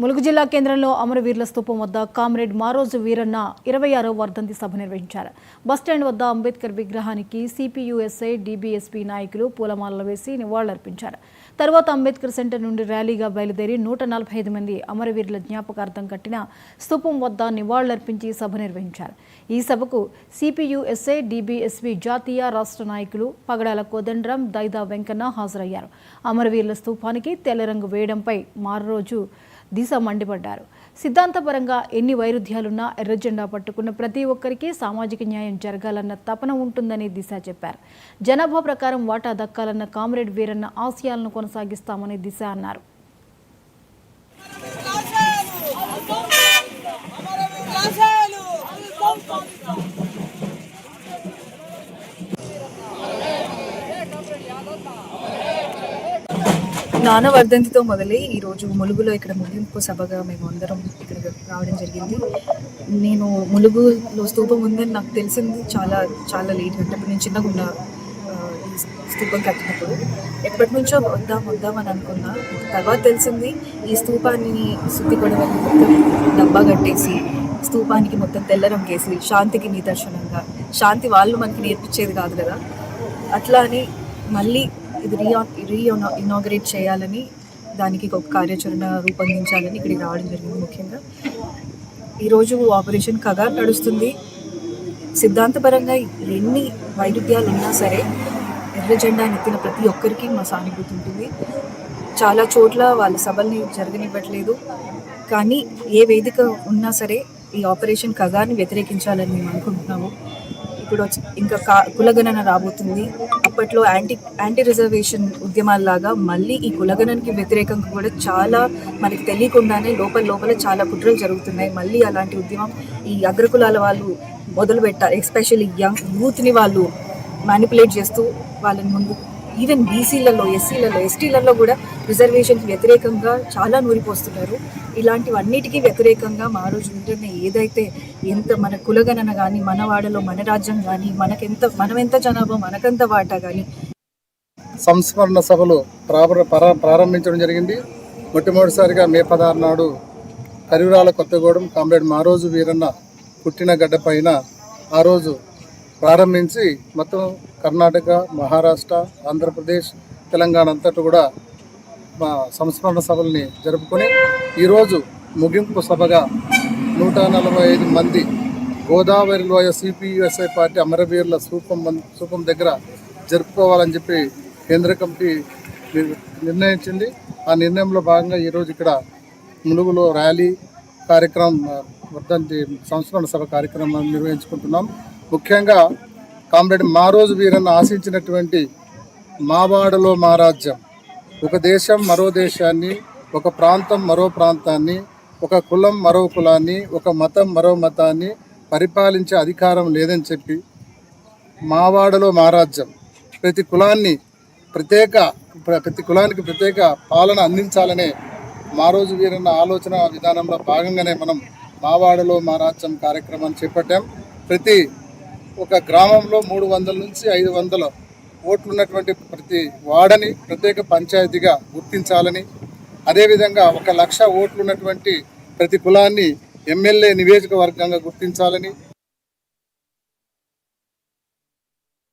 ములుగు జిల్లా కేంద్రంలో అమరవీరుల స్తూపం వద్ద కామ్రేడ్ మారోజు వీరన్న 26వ వర్ధంతి సభ నిర్వహించారు. బస్టాండ్ వద్ద అంబేద్కర్ విగ్రహానికి సిపియుఎస్ఐ డిబిఎస్పి నాయకులు పూలమాలలు వేసి నివాళులర్పించారు. తర్వాత అంబేద్కర్ సెంటర్ నుండి ర్యాలీగా బయలుదేరి 145 మంది అమరవీరుల జ్ఞాపకార్థం కట్టిన స్తూపం వద్ద నివాళులర్పించి సభ నిర్వహించారు. ఈ సభకు సిపియుఎస్ఐ డిబిఎస్పి జాతీయ రాష్ట్ర నాయకులు పగడాల కోదండరాం, దైదా వెంకన్న హాజరయ్యారు. అమరవీరుల స్తూపానికి తెల్ల రంగు వేయడంపై మారోజు దిశ మండిపడ్డారు. సిద్ధాంతపరంగా ఎన్ని వైరుధ్యాలున్నా ఎర్రజెండా పట్టుకున్న ప్రతి ఒక్కరికి సామాజిక న్యాయం జరగాలన్న తపన ఉంటుందని దిశ చెప్పారు. జనాభా ప్రకారం వాటా దక్కాలన్న కామ్రేడ్ వీరన్న ఆశయాలను కొనసాగిస్తామని దిశ అన్నారు. నాన్న వర్ధంతితో మొదలై ఈరోజు ములుగులో ఇక్కడ ముగింపు సభగా మేము అందరం ఇక్కడ రావడం జరిగింది. నేను ములుగులో స్తూపం ఉందని నాకు తెలిసింది చాలా చాలా లేట్. అంటే నేను చిన్నగా ఉన్న ఈ స్తూపం కట్టినప్పుడు ఎప్పటి నుంచో వద్దామని అనుకున్నా. తర్వాత తెలిసింది ఈ స్తూపాన్ని శుద్ధి గొడవలు మొత్తం డబ్బా కట్టేసి స్తూపానికి మొత్తం తెల్ల రంగేసి శాంతికి నిదర్శనంగా, శాంతి వాళ్ళు మనకి నేర్పించేది కాదు కదా, అట్లా అని మళ్ళీ ఇది ఇనాగరేట్ చేయాలని, దానికి ఒక కార్యాచరణ రూపొందించాలని ఇక్కడికి రావడం జరిగింది. ముఖ్యంగా ఈరోజు ఆపరేషన్ కగార్ నడుస్తుంది. సిద్ధాంతపరంగా ఎన్ని వైరుధ్యాలు ఉన్నా సరే ఎర్ర జెండా ఎత్తిన ప్రతి ఒక్కరికి మా సానుభూతి ఉంటుంది. చాలా చోట్ల వాళ్ళ సభల్ని జరగనివ్వట్లేదు, కానీ ఏ వేదిక ఉన్నా సరే ఈ ఆపరేషన్ కగార్ని వ్యతిరేకించాలని మేము అనుకుంటున్నాము. ఇప్పుడు ఇంకా కులగణన రాబోతుంది. అప్పట్లో యాంటీ రిజర్వేషన్ ఉద్యమాల్లాగా మళ్ళీ ఈ కులగణనకి వ్యతిరేకంగా కూడా చాలా మనకి తెలియకుండానే లోపల చాలా కుట్రలు జరుగుతున్నాయి. మళ్ళీ అలాంటి ఉద్యమం ఈ అగ్రకులాల వాళ్ళు మొదలు పెట్టారు. ఎస్పెషల్లీ యూత్ని వాళ్ళు మ్యానిపులేట్ చేస్తూ వాళ్ళని ముందు ఈవెన్ బీసీలలో, ఎస్సీలలో, ఎస్టీలలో కూడా రిజర్వేషన్కి వ్యతిరేకంగా చాలా నూరిపోస్తున్నారు. ఇలాంటివన్నిటికీ వ్యతిరేకంగా మారోజు వీరన్న ఏదైతే ఎంత మన కులగణన కానీ, మన వాడలో మన రాజ్యం కానీ, మనమెంత జనాభా మనకంత వాటా కానీ సంస్మరణ సభలు ప్రారంభించడం జరిగింది. మొట్టమొదటిసారిగా మే 16 నాడు కరివిరాల కొత్తగూడెం కామ్రేడ్ మారోజు వీరన్న పుట్టిన గడ్డ పైన ఆ రోజు ప్రారంభించి మొత్తం కర్ణాటక, మహారాష్ట్ర, ఆంధ్రప్రదేశ్, తెలంగాణ అంతటా కూడా మా సంస్మరణ సభల్ని జరుపుకొని ఈరోజు ముగింపు సభగా 145 మంది గోదావరి లోయ సిపియుఎస్ఐ పార్టీ అమరవీరుల స్తూపం దగ్గర జరుపుకోవాలని చెప్పి కేంద్ర కమిటీ నిర్ణయించింది. ఆ నిర్ణయంలో భాగంగా ఈరోజు ఇక్కడ ములుగులో ర్యాలీ కార్యక్రమం, వర్ధంతి సంస్మరణ సభ కార్యక్రమాన్ని నిర్వహించుకుంటున్నాం. ముఖ్యంగా కామ్రేడ్ మారోజు వీరన్న ఆశించినటువంటి మావాడలో మా రాజ్యం, ఒక దేశం మరో దేశాన్ని, ఒక ప్రాంతం మరో ప్రాంతాన్ని, ఒక కులం మరో కులాన్ని, ఒక మతం మరో మతాన్ని పరిపాలించే అధికారం లేదని చెప్పి మావాడలో మా రాజ్యం, ప్రతి కులానికి ప్రత్యేక పాలన అందించాలనే మారోజు వీరన్న ఆలోచన విధానంలో భాగంగానే మనం మావాడలో మా రాజ్యం కార్యక్రమాన్ని చేపట్టాం. ప్రతి ఒక గ్రామంలో 300 నుంచి 500 ఓట్లు ఉన్నటువంటి ప్రతి వాడని ప్రత్యేక పంచాయతీగా గుర్తించాలని, అదేవిధంగా 1,00,000 ఓట్లు ఉన్నటువంటి ప్రతి కులాన్ని ఎమ్మెల్యే నియోజకవర్గంగా గుర్తించాలని,